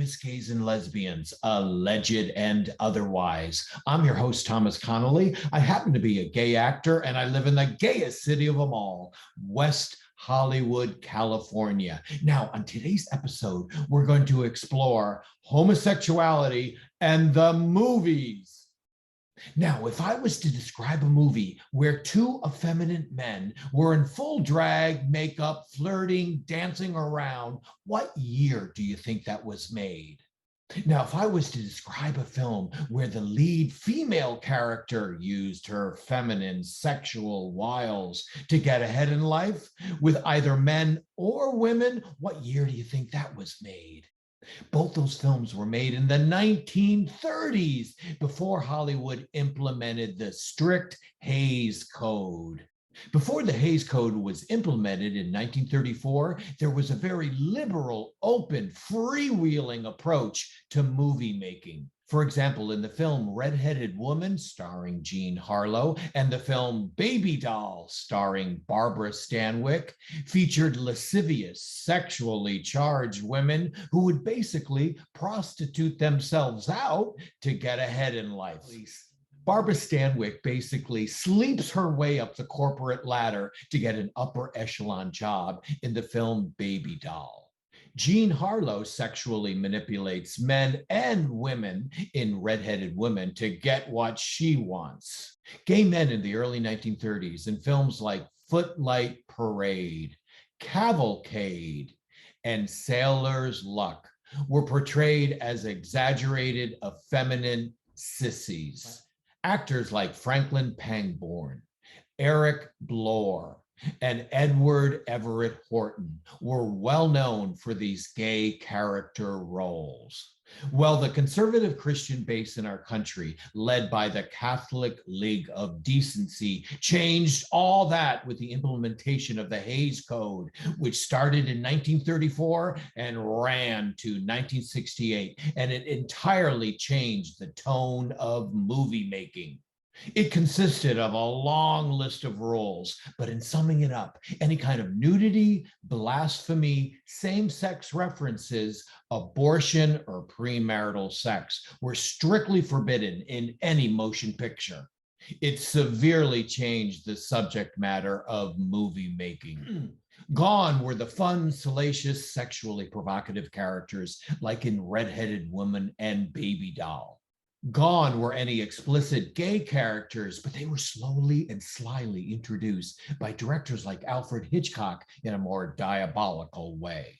greatest gays and lesbians, alleged and otherwise. I'm your host, Thomas Connolly. I happen to be a gay actor, and I live in the gayest city of them all, West Hollywood, California. Now, on today's episode, we're going to explore homosexuality and the movies. Now, if I was to describe a movie where two effeminate men were in full drag, makeup, flirting, dancing around, what year do you think that was made? Now, if I was to describe a film where the lead female character used her feminine sexual wiles to get ahead in life with either men or women, what year do you think that was made? Both those films were made in the 1930s before Hollywood implemented the strict Hays Code. Before the Hays Code was implemented in 1934, there was a very liberal, open, freewheeling approach to movie making. For example, in the film Red-Headed Woman, starring Jean Harlow, and the film Baby Doll, starring Barbara Stanwyck, featured lascivious, sexually charged women who would basically prostitute themselves out to get ahead in life. Barbara Stanwyck basically sleeps her way up the corporate ladder to get an upper echelon job in the film Baby Doll. Jean Harlow sexually manipulates men and women in Red-Headed Woman to get what she wants. Gay men in the early 1930s in films like Footlight Parade, Cavalcade, and Sailor's Luck were portrayed as exaggerated, effeminate sissies. Actors like Franklin Pangborn, Eric Blore, and Edward Everett Horton were well known for these gay character roles. Well, the conservative Christian base in our country, led by the Catholic League of Decency, changed all that with the implementation of the Hays Code, which started in 1934 and ran to 1968, and it entirely changed the tone of movie making. It consisted of a long list of rules, but in summing it up, any kind of nudity, blasphemy, same-sex references, abortion, or premarital sex were strictly forbidden in any motion picture. It severely changed the subject matter of movie making. Gone were the fun, salacious, sexually provocative characters like in Red-Headed Woman and Baby Doll. Gone were any explicit gay characters, but they were slowly and slyly introduced by directors like Alfred Hitchcock in a more diabolical way.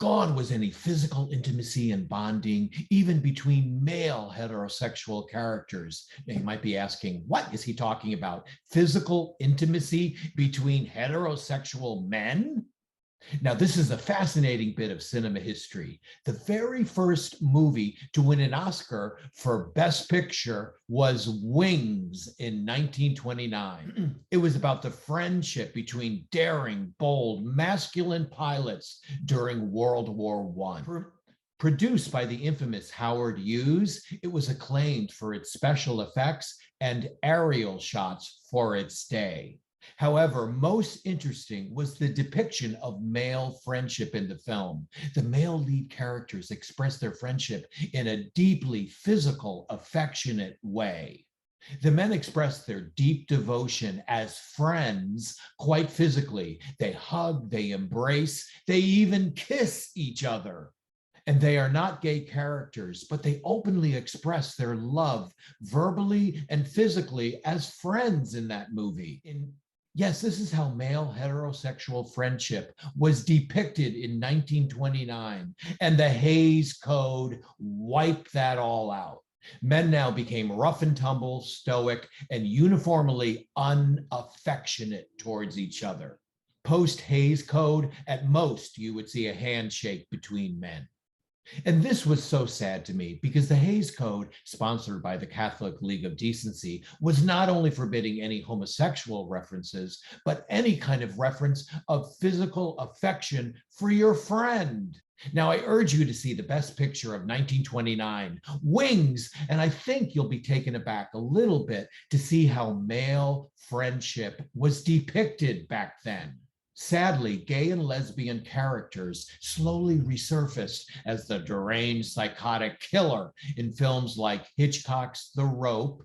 Gone was any physical intimacy and bonding, even between male heterosexual characters. Now, you might be asking, what is he talking about? Physical intimacy between heterosexual men? Now, this is a fascinating bit of cinema history. The very first movie to win an Oscar for Best Picture was Wings in 1929. It was about the friendship between daring, bold, masculine pilots during World War I. Produced by the infamous Howard Hughes, it was acclaimed for its special effects and aerial shots for its day. However, most interesting was the depiction of male friendship in the film. The male lead characters expressed their friendship in a deeply physical, affectionate way. The men expressed their deep devotion as friends quite physically. They hug, they embrace, they even kiss each other. And they are not gay characters, but they openly express their love verbally and physically as friends in that movie. Yes, this is how male heterosexual friendship was depicted in 1929, and the Hays Code wiped that all out. Men now became rough and tumble, stoic, and uniformly unaffectionate towards each other. Post-Hays Code, at most, you would see a handshake between men. And this was so sad to me because the Hays Code, sponsored by the Catholic League of Decency, was not only forbidding any homosexual references, but any kind of reference of physical affection for your friend. Now, I urge you to see the Best Picture of 1929, Wings, and I think you'll be taken aback a little bit to see how male friendship was depicted back then. Sadly, gay and lesbian characters slowly resurfaced as the deranged psychotic killer in films like Hitchcock's The Rope,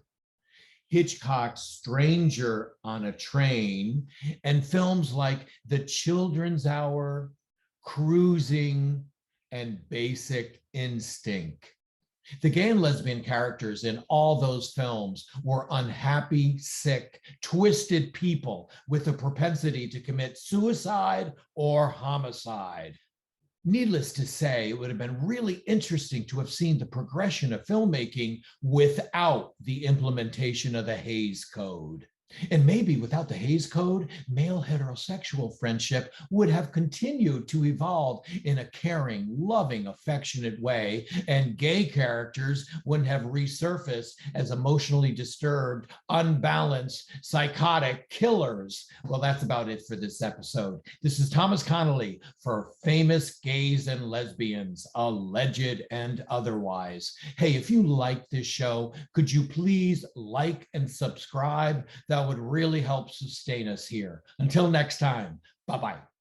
Hitchcock's Stranger on a Train, and films like The Children's Hour, Cruising, and Basic Instinct. The gay and lesbian characters in all those films were unhappy, sick, twisted people with a propensity to commit suicide or homicide. Needless to say, it would have been really interesting to have seen the progression of filmmaking without the implementation of the Hays Code. And maybe without the Hays Code, male heterosexual friendship would have continued to evolve in a caring, loving, affectionate way, and gay characters wouldn't have resurfaced as emotionally disturbed, unbalanced, psychotic killers. Well, that's about it for this episode. This is Thomas Connolly for Famous Gays and Lesbians, Alleged and Otherwise. Hey, if you like this show, could you please like and subscribe? That would really help sustain us here. Until next time, bye-bye.